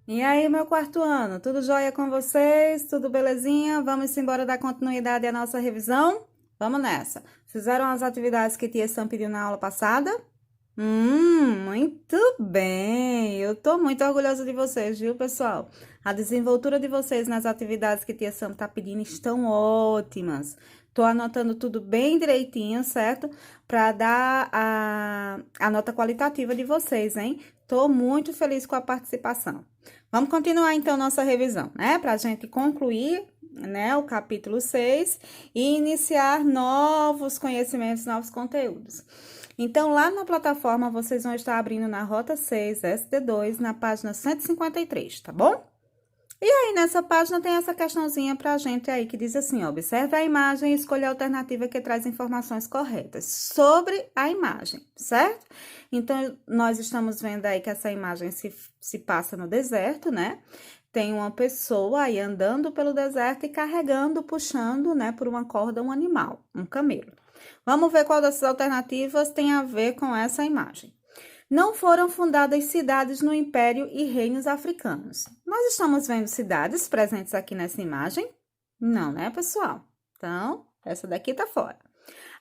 E aí, meu quarto ano, tudo jóia com vocês? Tudo belezinha? Vamos embora dar continuidade à nossa revisão? Vamos nessa. Fizeram as atividades que tia Sam pediu na aula passada? Muito bem. Eu tô muito orgulhosa de vocês, viu, pessoal? A desenvoltura de vocês nas atividades que tia Sam tá pedindo estão ótimas. Tô anotando tudo bem direitinho, certo? Para dar a nota qualitativa de vocês, hein? Tô muito feliz com a participação. Vamos continuar, então, nossa revisão, né? Para a gente concluir, né, o capítulo 6 e iniciar novos conhecimentos, novos conteúdos. Então, lá na plataforma, vocês vão estar abrindo na Rota 6, SD2, na página 153, tá bom? E aí, nessa página, tem essa questãozinha pra gente aí, que diz assim, ó, observe a imagem e escolha a alternativa que traz informações corretas sobre a imagem, certo? Então, nós estamos vendo aí que essa imagem se passa no deserto, né? Tem uma pessoa aí andando pelo deserto e carregando, puxando, né, por uma corda um animal, um camelo. Vamos ver qual dessas alternativas tem a ver com essa imagem. Não foram fundadas cidades no Império e reinos africanos. Nós estamos vendo cidades presentes aqui nessa imagem? Não, né, pessoal? Então, essa daqui tá fora.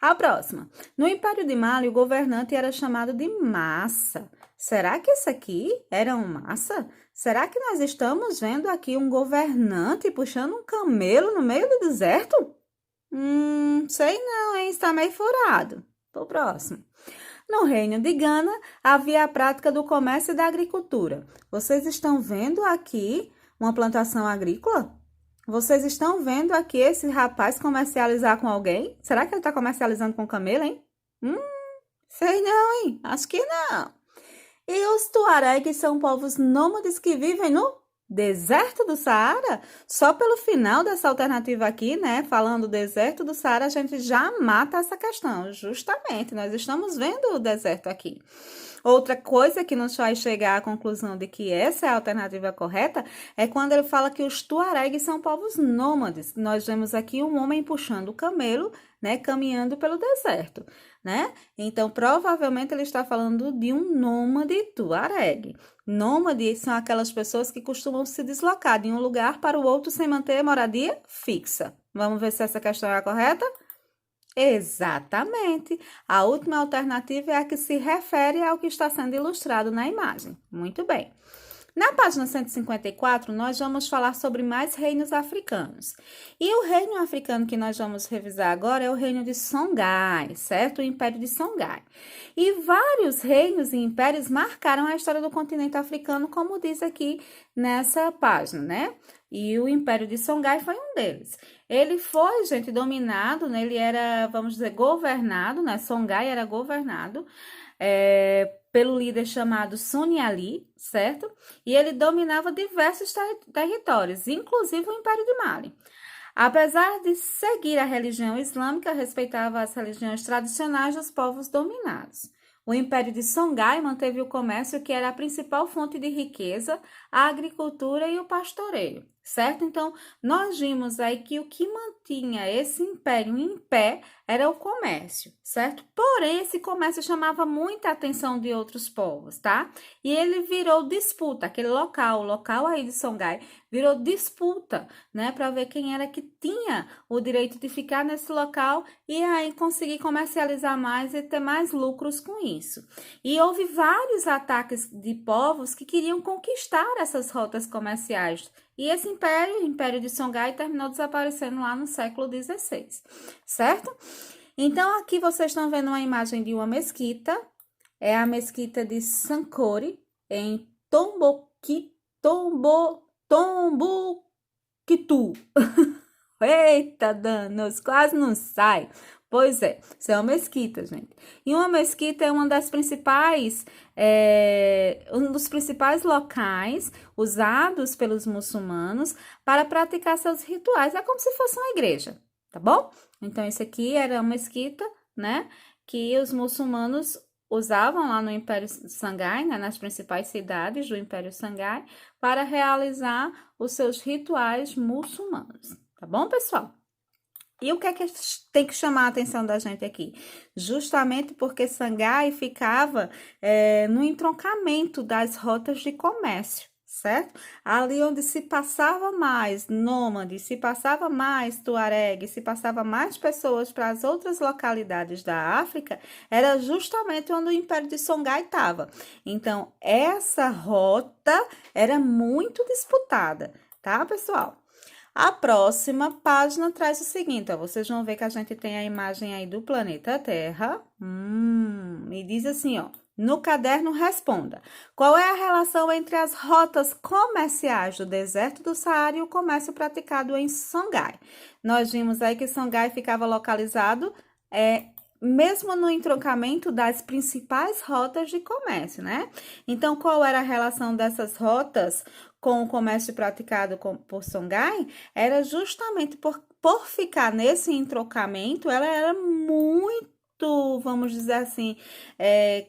A próxima. No Império de Mali, o governante era chamado de massa. Será que esse aqui era um massa? Será que nós estamos vendo aqui um governante puxando um camelo no meio do deserto? Sei não, hein? Está meio furado. Pro próximo. No reino de Gana, havia a prática do comércio e da agricultura. Vocês estão vendo aqui uma plantação agrícola? Vocês estão vendo aqui esse rapaz comercializar com alguém? Será que ele está comercializando com camelo, hein? Sei não, hein? Acho que não. E os tuaregs são povos nômades que vivem no deserto do Saara? Só pelo final dessa alternativa aqui, né, falando deserto do Saara, a gente já mata essa questão. Justamente, nós estamos vendo o deserto aqui. Outra coisa que nos faz chegar à conclusão de que essa é a alternativa correta é quando ele fala que os tuaregs são povos nômades. Nós vemos aqui um homem puxando o camelo, né, caminhando pelo deserto, né? Então, provavelmente ele está falando de um nômade tuareg. Nômades são aquelas pessoas que costumam se deslocar de um lugar para o outro sem manter a moradia fixa. Vamos ver se essa questão é a correta? Exatamente. A última alternativa é a que se refere ao que está sendo ilustrado na imagem. Muito bem. Na página 154, nós vamos falar sobre mais reinos africanos. E o reino africano que nós vamos revisar agora é o reino de Songhai, certo? O Império de Songhai. E vários reinos e impérios marcaram a história do continente africano, como diz aqui nessa página, né? E o Império de Songhai foi um deles. Ele foi, gente, dominado, né? Ele era, vamos dizer, governado, né? Songhai era governado pelo líder chamado Sun Ali, certo? E ele dominava diversos territórios, inclusive o Império de Mali. Apesar de seguir a religião islâmica, respeitava as religiões tradicionais dos povos dominados. O Império de Songhai manteve o comércio, que era a principal fonte de riqueza, a agricultura e o pastoreio, certo? Então, nós vimos aí que o que mantinha esse império em pé era o comércio, certo? Porém, esse comércio chamava muita atenção de outros povos, tá? E ele virou disputa, aquele local, o local aí de Songhai, virou disputa, né? Para ver quem era que tinha o direito de ficar nesse local e aí conseguir comercializar mais e ter mais lucros com isso. E houve vários ataques de povos que queriam conquistar essas rotas comerciais. E esse império, o Império de Songhai, terminou desaparecendo lá no século XVI, certo? Então, aqui vocês estão vendo uma imagem de uma mesquita, é a mesquita de Sankore, em Tombuctu. Eita, danos, quase não sai. Pois é, isso é uma mesquita, gente. E uma mesquita é uma das principais, um dos principais locais usados pelos muçulmanos para praticar seus rituais. É como se fosse uma igreja, tá bom? Então, isso aqui era uma mesquita, né? Que os muçulmanos usavam lá no Império Sangai, né, nas principais cidades do Império Sangai, para realizar os seus rituais muçulmanos. Tá bom, pessoal? E o que é que tem que chamar a atenção da gente aqui? Justamente porque Sangai ficava no entroncamento das rotas de comércio, certo? Ali onde se passava mais nômade, se passava mais tuareg, se passava mais pessoas para as outras localidades da África, era justamente onde o Império de Songhai estava. Então, essa rota era muito disputada, tá, pessoal? A próxima página traz o seguinte, ó, vocês vão ver que a gente tem a imagem aí do planeta Terra. E diz assim, ó, no caderno responda. Qual é a relação entre as rotas comerciais do deserto do Saara e o comércio praticado em Songhai? Nós vimos aí que Songhai ficava localizado mesmo no entroncamento das principais rotas de comércio, né? Então, qual era a relação dessas rotas com o comércio praticado por Songhai? Era justamente por ficar nesse entroncamento, ela era muito, vamos dizer assim,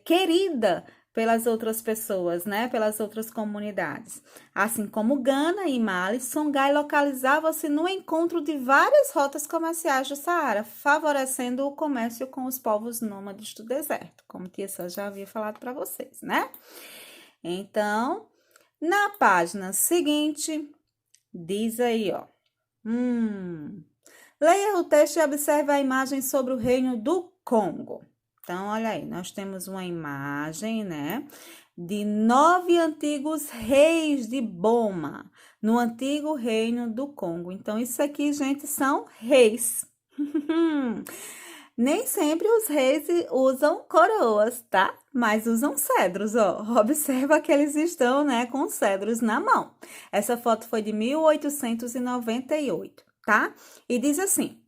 querida pelas outras pessoas, né? Pelas outras comunidades. Assim como Gana e Mali, Songhai localizava-se no encontro de várias rotas comerciais do Saara, favorecendo o comércio com os povos nômades do deserto, como Tia Sã já havia falado para vocês, né? Então, na página seguinte, diz aí, ó. Leia o texto e observe a imagem sobre o reino do Congo. Então, olha aí, nós temos uma imagem, né, de 9 antigos reis de Boma, no antigo reino do Congo. Então, isso aqui, gente, são reis. Nem sempre os reis usam coroas, tá? Mas usam cedros, ó. Observa que eles estão, né, com cedros na mão. Essa foto foi de 1898, tá? E diz assim: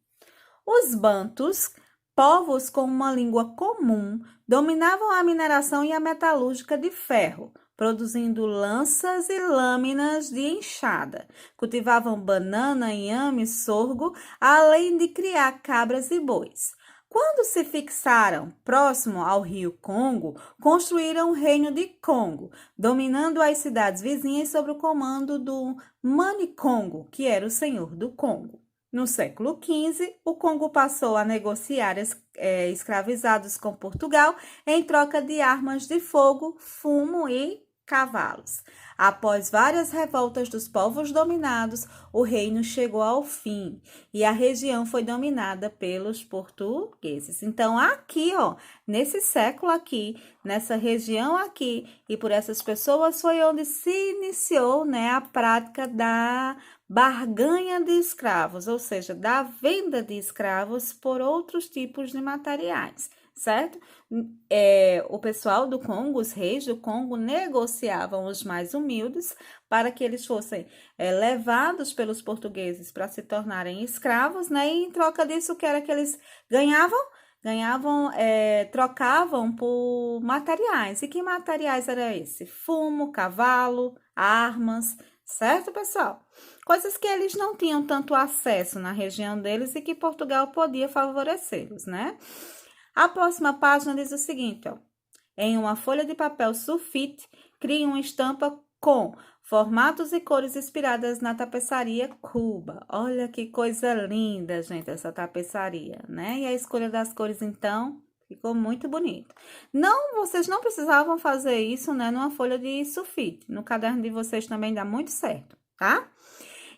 os bantus, povos com uma língua comum, dominavam a mineração e a metalúrgica de ferro, produzindo lanças e lâminas de enxada. Cultivavam banana, inhame, sorgo, além de criar cabras e bois. Quando se fixaram próximo ao rio Congo, construíram o reino de Congo, dominando as cidades vizinhas sob o comando do Manicongo, que era o senhor do Congo. No século XV, o Congo passou a negociar escravizados com Portugal em troca de armas de fogo, fumo e cavalos. Após várias revoltas dos povos dominados, o reino chegou ao fim e a região foi dominada pelos portugueses. Então, aqui, ó, nesse século aqui, nessa região aqui e por essas pessoas foi onde se iniciou, né, a prática da barganha de escravos, ou seja, da venda de escravos por outros tipos de materiais, certo? O pessoal do Congo, os reis do Congo, negociavam os mais humildes para que eles fossem levados pelos portugueses para se tornarem escravos, né? E em troca disso, o que era que eles ganhavam? Trocavam por materiais. E que materiais era esse? Fumo, cavalo, armas, certo, pessoal? Coisas que eles não tinham tanto acesso na região deles e que Portugal podia favorecê-los, né? A próxima página diz o seguinte, ó. Em uma folha de papel sulfite, crie uma estampa com formatos e cores inspiradas na tapeçaria Cuba. Olha que coisa linda, gente, essa tapeçaria, né? E a escolha das cores, então, ficou muito bonito. Não, vocês não precisavam fazer isso, né, numa folha de sulfite. No caderno de vocês também dá muito certo, tá?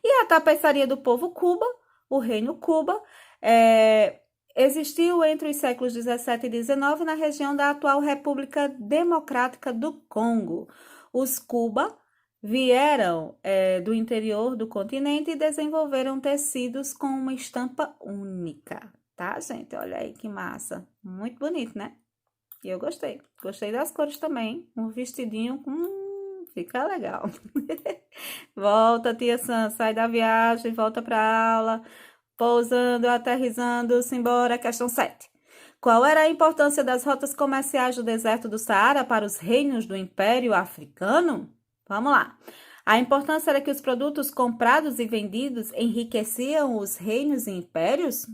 E a tapeçaria do povo Cuba, o reino Cuba, existiu entre os séculos 17 e 19 na região da atual República Democrática do Congo. Os Cuba vieram do interior do continente e desenvolveram tecidos com uma estampa única, tá, gente? Olha aí que massa. Muito bonito, né? E eu gostei. Gostei das cores também. Um vestidinho, fica legal. Volta, Tia Sam, sai da viagem, volta para aula. Pousando, aterrissando, simbora, questão 7. Qual era a importância das rotas comerciais do deserto do Saara para os reinos do Império Africano? Vamos lá. A importância era que os produtos comprados e vendidos enriqueciam os reinos e impérios?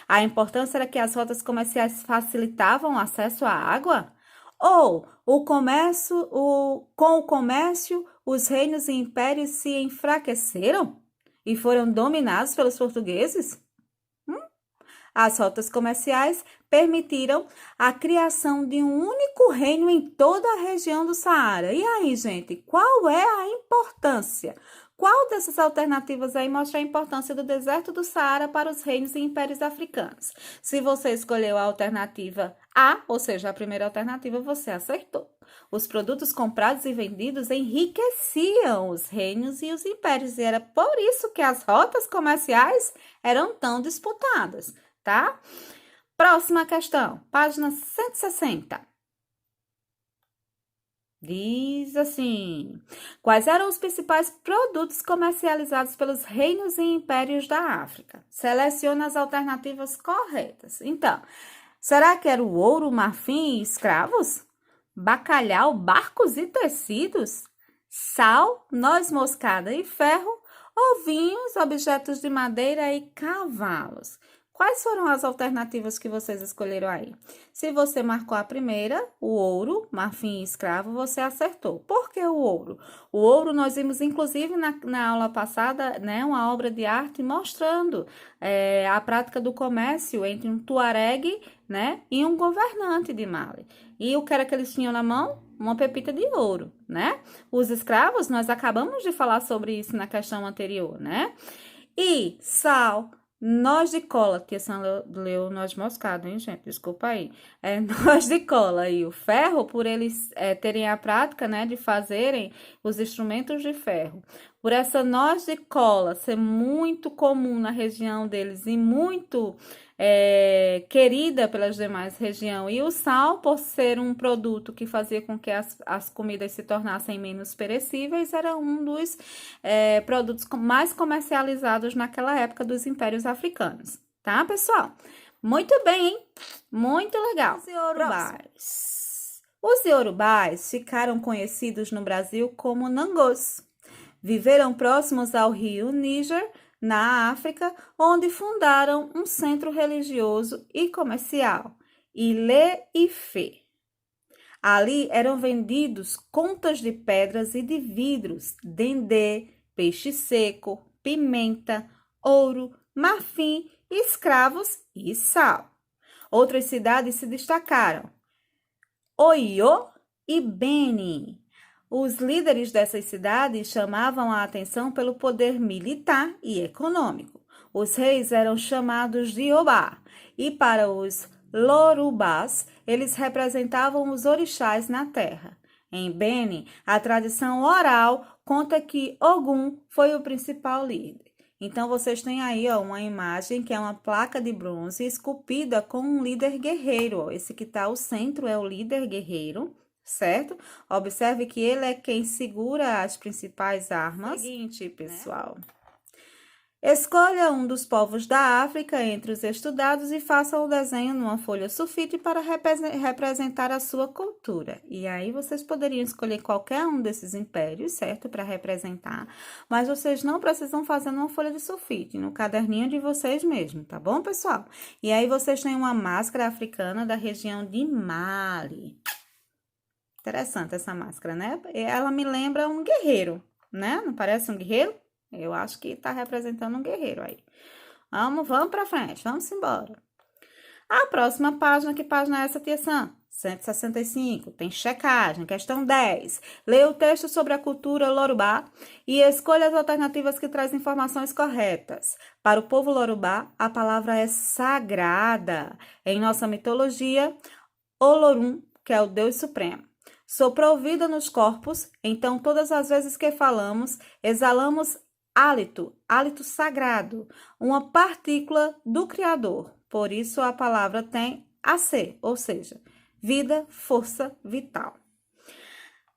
A importância era que as rotas comerciais facilitavam o acesso à água? Ou com o comércio, os reinos e impérios se enfraqueceram e foram dominados pelos portugueses? As rotas comerciais permitiram a criação de um único reino em toda a região do Saara. E aí, gente, qual é a importância? Qual dessas alternativas aí mostra a importância do deserto do Saara para os reinos e impérios africanos? Se você escolheu a alternativa A, ou seja, a primeira alternativa, você acertou. Os produtos comprados e vendidos enriqueciam os reinos e os impérios, e era por isso que as rotas comerciais eram tão disputadas, tá? Próxima questão, página 160. Diz assim: quais eram os principais produtos comercializados pelos reinos e impérios da África? Selecione as alternativas corretas. Então, será que era o ouro, marfim e escravos? Bacalhau, barcos e tecidos? Sal, noz moscada e ferro? Ou vinhos, objetos de madeira e cavalos? Quais foram as alternativas que vocês escolheram aí? Se você marcou a primeira, o ouro, marfim e escravo, você acertou. Por que o ouro? O ouro nós vimos, inclusive, na aula passada, né, uma obra de arte mostrando a prática do comércio entre um tuareg, né, e um governante de Mali. E o que era que eles tinham na mão? Uma pepita de ouro, né? Os escravos, nós acabamos de falar sobre isso na questão anterior, né? E sal, noz de cola, tia Sam leu noz moscada, hein, gente? Desculpa aí. Noz de cola e o ferro, por eles terem a prática, né, de fazerem os instrumentos de ferro. Por essa noz de cola ser muito comum na região deles e muito querida pelas demais regiões, e o sal, por ser um produto que fazia com que as comidas se tornassem menos perecíveis, era um dos produtos mais comercializados naquela época dos impérios africanos, tá, pessoal? Muito bem, hein? Muito legal. Os iorubás. Os iorubás ficaram conhecidos no Brasil como Nangôs. Viveram próximos ao rio Níger, na África, onde fundaram um centro religioso e comercial, Ilé-Ifé. Ali eram vendidos contas de pedras e de vidros, dendê, peixe seco, pimenta, ouro, marfim, escravos e sal. Outras cidades se destacaram: Oiô e Beni. Os líderes dessas cidades chamavam a atenção pelo poder militar e econômico. Os reis eram chamados de Obá, e para os Lorubás, eles representavam os orixás na terra. Em Beni, a tradição oral conta que Ogum foi o principal líder. Então, vocês têm aí uma imagem que é uma placa de bronze esculpida com um líder guerreiro. Esse que está ao centro é o líder guerreiro, certo? Observe que ele é quem segura as principais armas. Seguinte, pessoal. Escolha um dos povos da África entre os estudados e faça o desenho numa folha sulfite para representar a sua cultura. E aí vocês poderiam escolher qualquer um desses impérios, certo? Para representar, mas vocês não precisam fazer numa folha de sulfite, no caderninho de vocês mesmo, tá bom, pessoal? E aí vocês têm uma máscara africana da região de Mali. Interessante essa máscara, né? Ela me lembra um guerreiro, né? Não parece um guerreiro? Eu acho que tá representando um guerreiro aí. Vamos pra frente, vamos embora. A próxima página, que página é essa, tia Sam? 165, tem checagem. Questão 10. Leia o texto sobre a cultura Lorubá e escolha as alternativas que trazem informações corretas. Para o povo Lorubá, a palavra é sagrada. Em nossa mitologia, Olorum, que é o Deus Supremo, soprou vida nos corpos, então todas as vezes que falamos, exalamos hálito, hálito sagrado, uma partícula do Criador. Por isso a palavra tem AC, ou seja, vida, força vital.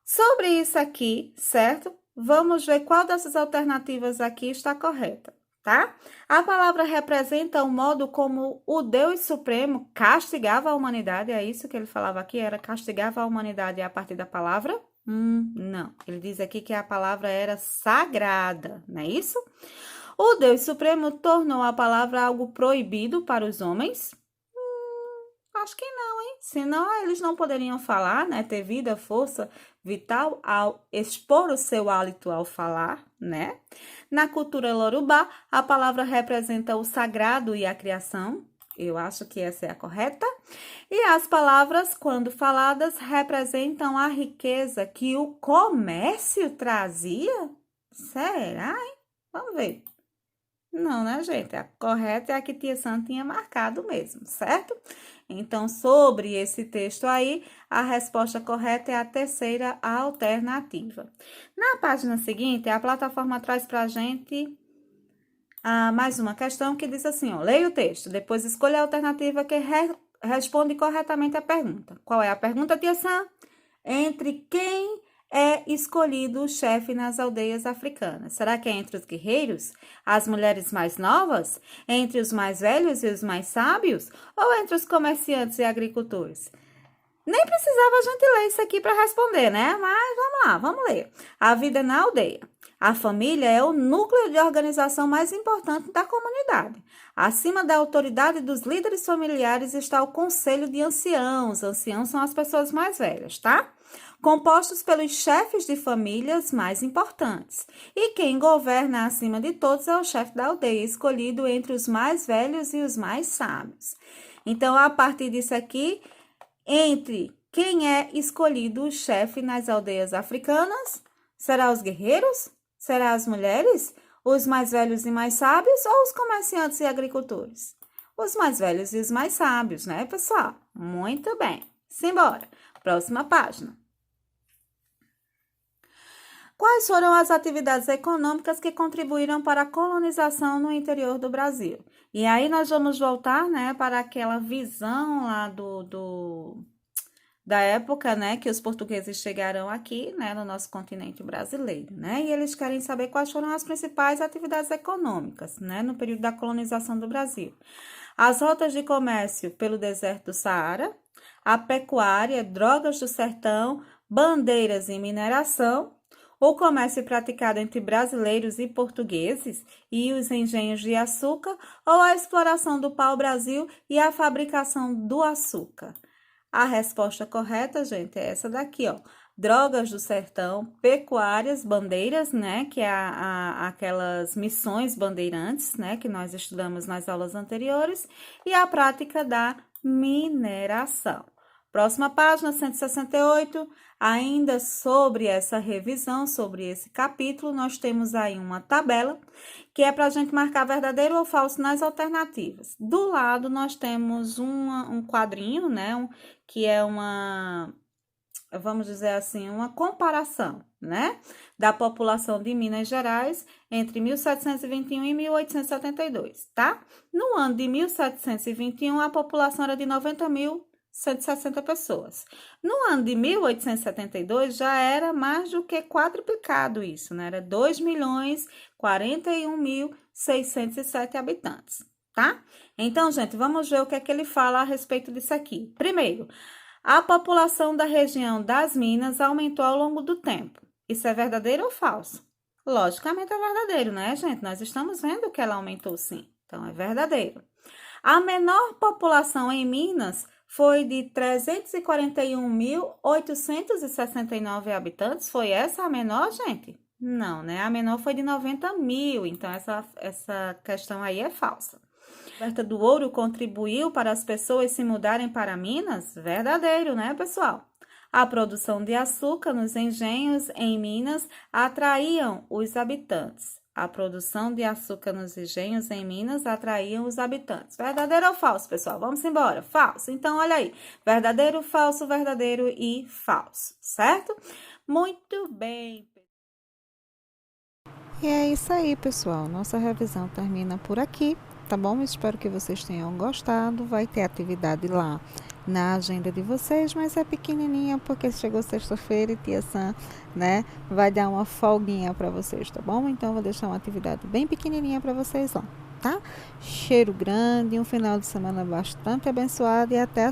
Sobre isso aqui, certo? Vamos ver qual dessas alternativas aqui está correta. tá? A palavra representa o modo como o Deus Supremo castigava a humanidade, é isso que ele falava aqui, era castigava a humanidade a partir da palavra? Não, ele diz aqui que a palavra era sagrada, não é isso? O Deus Supremo tornou a palavra algo proibido para os homens? Acho que não, hein? Senão eles não poderiam falar, né? Ter vida, força vital ao expor o seu hálito ao falar, né? Na cultura iorubá, a palavra representa o sagrado e a criação. Eu acho que essa é a correta. E as palavras, quando faladas, representam a riqueza que o comércio trazia? Será, hein? Vamos ver. Não, né, gente? A correta é a que Tia Sam tinha marcado mesmo, certo? Então, sobre esse texto aí, a resposta correta é a terceira alternativa. Na página seguinte, a plataforma traz para a gente mais uma questão que diz assim, ó, leia o texto, depois escolha a alternativa que responde corretamente a pergunta. Qual é a pergunta, Tia Sam? Entre quem é escolhido o chefe nas aldeias africanas? Será que é entre os guerreiros, as mulheres mais novas, entre os mais velhos e os mais sábios, ou entre os comerciantes e agricultores? Nem precisava a gente ler isso aqui para responder, né? Mas vamos lá, vamos ler. A vida na aldeia. A família é o núcleo de organização mais importante da comunidade. Acima da autoridade dos líderes familiares está o conselho de anciãos. Anciãos são as pessoas mais velhas, tá? Compostos pelos chefes de famílias mais importantes. E quem governa acima de todos é o chefe da aldeia, escolhido entre os mais velhos e os mais sábios. Então, a partir disso aqui, entre quem é escolhido o chefe nas aldeias africanas? Será os guerreiros? Será as mulheres? Os mais velhos e mais sábios ou os comerciantes e agricultores? Os mais velhos e os mais sábios, né, pessoal? Muito bem. Simbora. Próxima página. Quais foram as atividades econômicas que contribuíram para a colonização no interior do Brasil? E aí nós vamos voltar, né, para aquela visão lá da época, né, que os portugueses chegaram aqui, né, no nosso continente brasileiro, né, e eles querem saber quais foram as principais atividades econômicas, né, no período da colonização do Brasil. As rotas de comércio pelo deserto do Saara, a pecuária, drogas do sertão, bandeiras e mineração, o comércio praticado entre brasileiros e portugueses e os engenhos de açúcar, ou a exploração do pau-brasil e a fabricação do açúcar. A resposta correta, gente, é essa daqui, ó. Drogas do sertão, pecuárias, bandeiras, né, que é aquelas missões bandeirantes, né, que nós estudamos nas aulas anteriores, e a prática da mineração. Próxima página, 168, ainda sobre essa revisão, sobre esse capítulo, nós temos aí uma tabela, que é para a gente marcar verdadeiro ou falso nas alternativas. Do lado, nós temos um quadrinho, né, que é vamos dizer assim, uma comparação, né, da população de Minas Gerais entre 1721 e 1872, tá? No ano de 1721, a população era de 90.160 pessoas. No ano de 1872, já era mais do que quadruplicado isso, né? Era 2.041.607 habitantes, tá? Então, gente, vamos ver o que é que ele fala a respeito disso aqui. Primeiro, a população da região das Minas aumentou ao longo do tempo. Isso é verdadeiro ou falso? Logicamente é verdadeiro, né, gente? Nós estamos vendo que ela aumentou sim. Então, é verdadeiro. A menor população em Minas foi de 341.869 habitantes. Foi essa a menor, gente? Não, né? A menor foi de 90.000. Então, essa questão aí é falsa. A descoberta do ouro contribuiu para as pessoas se mudarem para Minas? Verdadeiro, né, pessoal? A produção de açúcar nos engenhos em Minas atraíam os habitantes. A produção de açúcar nos engenhos em Minas atraíam os habitantes. Verdadeiro ou falso, pessoal? Vamos embora. Falso. Então, olha aí. Verdadeiro, falso, verdadeiro e falso. Certo? Muito bem. E é isso aí, pessoal. Nossa revisão termina por aqui, tá bom? Espero que vocês tenham gostado. Vai ter atividade lá na agenda de vocês, mas é pequenininha porque chegou sexta-feira e tia Sam, né, vai dar uma folguinha para vocês, tá bom? Então, eu vou deixar uma atividade bem pequenininha para vocês lá, tá? Cheiro grande, um final de semana bastante abençoado e até a